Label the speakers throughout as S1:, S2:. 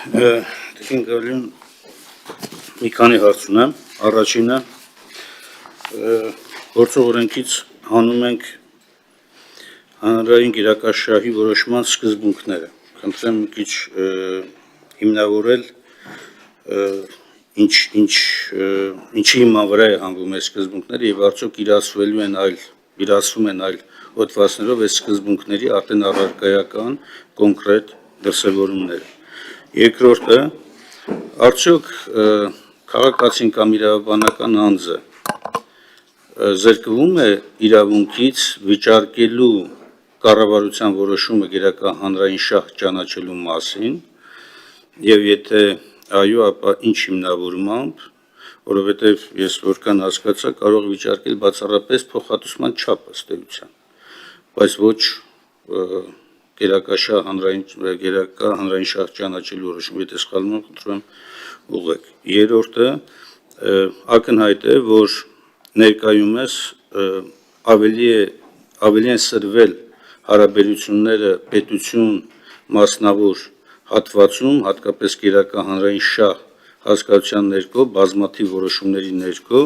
S1: Տիկին Գալին մի քանի հարց ունեմ, առաջինը գործող օրենքից հանում ենք հանրային գերակաշահի որոշման սկզբունքները, խնդրեմ մի քիչ հիմնավորել ինչի հիման վրա է հանվում այս սկզբունքները եւ արդյոք իրացվում են այլ հոդվածներով այս սկզբունքների արդեն առարկայական կոնկրետ դրսևորումները։ Երկրորդը, արդյոք քաղաքացին կամ իրավաբանական անձը զրկվում է իրավունքից վիճարկելու կառավարության որոշումը գերակա հանրային շահ ճանաչելու մասին եւ եթե այո, ապա ինչ հիմնավորմամբ, որովհետեւ ես որքան հասկացա, կարող վիճարկել բացառապես փոխհատուցման չափը ըստ էության, բայց ոչ գերակա հանրային շահ ճանաչելու որոշում, եթե սխալվում եմ, խնդրում եմ ուղղեք։ Երրորդը, ակնհայտ է, որ ներկայումս ավելի են սրվել հարաբերությունները պետություն մասնավոր հատվածում, հատկապես գերակա հանրային շահ հասկացության ներքո, բազմաթիվ որոշումների ներքո,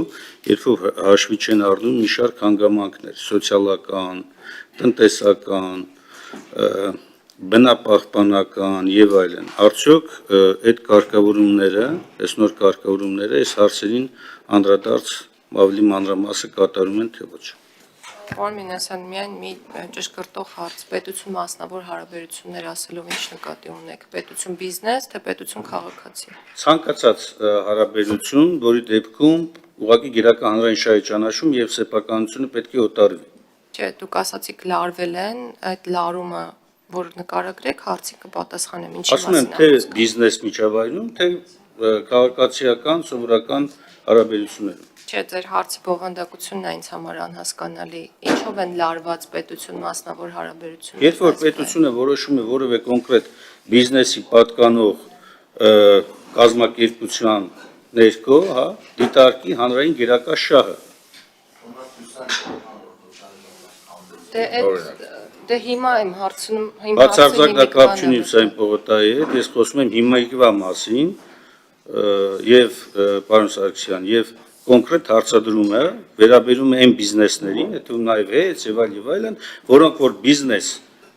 S1: երբ որ հաշվի չեն առնում մի շարք հանգամանքներ, սոցիալական, տնտեսական, բնապահպանական եւ այլն, արդյոք այդ կարգավորումները, այս նոր կարգավորումները այս հարցերին անդրադարձ ավելի մանրամասը կատարում են թե ոչ։
S2: Պարոն Մինասյան, միայն մի ճշգրտող հարց, պետություն մասնավոր հարաբերություններ ասելով ինչ նկատի ունեք, պետություն բիզնես, թե պետություն քաղաքացի։
S1: Ցանկացած հարաբերություն, որի դեպքում ուղղակի գերակա հանրային շահի ճանաչում եւ սեփականությունը պետք է օտարվի։
S2: Չէ, դուք ասացիք լարվել են, այդ լարումը, որ նկարագրեք, հարցի կպատասխանեմ, ինչի
S1: Ասում եմ, թե բիզնես միջավայրում, թե քաղաքացիական, սովորական հարաբերություններում։
S2: Չէ, ձեր հարցի բովանդակությունն է ինձ համար անհասկանալի։ Ինչով են լարված պետություն մասնավոր հարաբերությունները։
S1: Երբ որ պետությունը որոշում է որևէ կոնկրետ բիզնեսի պատկանող կազմակերպության ներքո, հա, դիտարկի հանրային գերակա շահը։
S2: Դե հիմա եմ հարցնում,
S1: Բացարձակ դա կապ չունի ուսային պողոտայի հետ, ես խոսում եմ հիմիկվա մասին եւ պարոն Սարգսյան, եւ կոնկրետ հարցադրումը վերաբերում է այն բիզնեսներին, հետո նաեւ հետ եւ այլն, որոնք որ բիզնես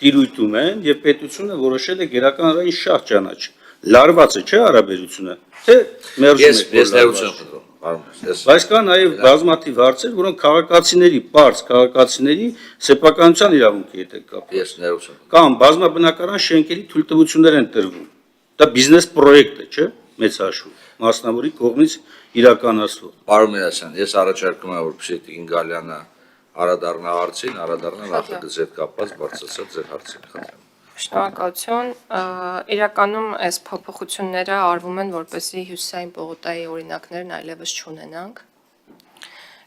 S1: տիրույթում են եւ պետությունը որոշել է գերակա հանրային շահ ճանաչի։ Լարված է, չէ՞ հարաբերությունը, թե մերժում եք։
S3: Ես ներողություն խնդրում, պարոն։
S1: Բայց կան նաև բազմաթիվ հարցեր, որոնք քաղաքացիների, պարզ քաղաքացիների սեփականության իրավունքի հետ է կապված։
S3: Ես ներողություն։
S1: Կամ բազմաբնակարան շենքերի թույլտվություններ են տրվում։ Դա բիզնես պրոյեկտ է, չէ՞, մեծ հաշվով, մասնավորի կողմից իրականացվող։
S3: Պարոն Մինասյան, ես առաջարկում եմ, որպեսզի Տիկին Գալյանը անդրադառնա հարցին, անդրադառնա նախագծի հետ կապված բարձրացած ձեր հարցին, խնդրեմ։
S2: Շնորհակալություն։ Իրականում այս փոփոխությունները արվում են, որպեսզի հյուսիսային պողոտայի օրինակներն այլևս չունենանք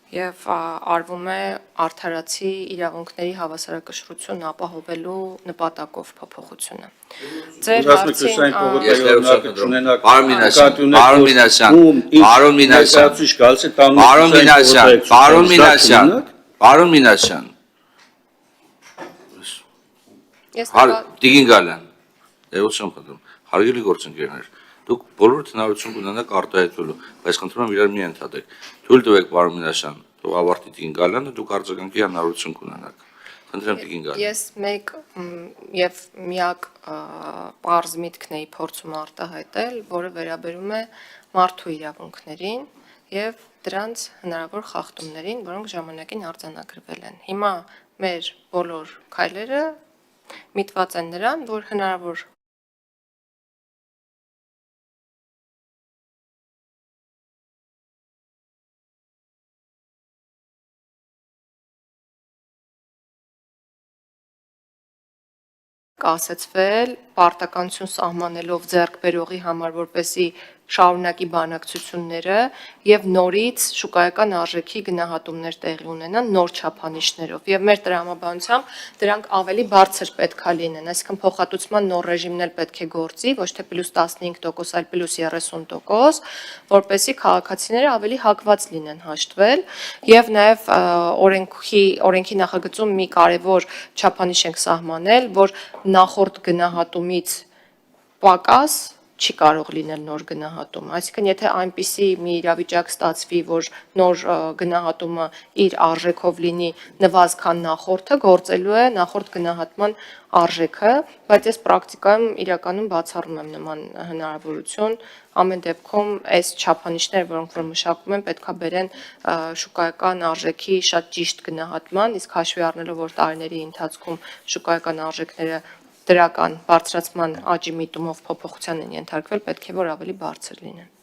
S2: եւ արվում է արդարացի իրավունքների հավասարակշռություն ապահովելու նպատակով փոփոխությունը։ Ձեր հարցին
S3: Պարոն Մինասյան, Տիկին Գալյան, ներողություն խնդրում, հարգելի գործընկերներ, դուք բոլորդ հնարավորություն կունենաք արտահայտվելու, բայց խնդրում եմ իրար մի ընդհատեք։ Թույլ տվեք, պարոն Մինասյան, թող ավարտի Տիկին Գալյանը, դուք արձագանքի հնարավորություն կունենաք։ Խնդրեմ Տիկին Գալյան։
S2: Ես մեկ եւ միակ պարզ միտքն էի փորձում արտահայտել, որը վերաբերում է մարդու իրավունքներին եւ դրանց հնարավոր խախտումներին, որոնք ժամանակին արձանագրվել են։ Հիմա մեր բոլոր քայլերը միտված են նրան, որ հնարավոր կասեցվել պարտականություն սահմանելով ձեռք բերողի համար, որպեսզի շարունակի բանակցությունները եւ նորից շուկայական արժեքի գնահատումներ տեղի ունենան նոր չափանիշներով եւ մեր տրամաբանությամբ դրանք ավելի բարձր պետքա լինեն, այսինքն փոխհատուցման նոր ռեժիմն էլ պետք է գործի, ոչ թե +15%, այլ +30%, որպեսզի քաղաքացիները ավելի հակված լինեն հաշտվել եւ նաեւ օրենքի նախագծում մի կարեւոր չափանիշ ենք սահմանել, որ նախորդ գնահատումից պակաս չի կարող լինել նոր գնահատում։ Այսինքն, եթե այնպիսի մի իրավիճակ ստացվի, որ նոր գնահատումը իր արժեքով լինի նվազ քան նախորդը, գործելու է նախորդ գնահատման արժեքը, բայց ես պրակտիկայում իրականում բացառում եմ նման հնարավորություն։ Ամեն դեպքում այս չափանիշները, որոնք որ մշակում են, պետքա բերեն շուկայական արժեքի շատ ճիշտ գնահատման, իսկ հաշվի առնելով, որ տարիների ընթացքում շուկայական արժեքները դրական բարձրացման աճի միտումով փոփոխության են ենթարկվել, պետք է որ ավելի բարձր լինեն։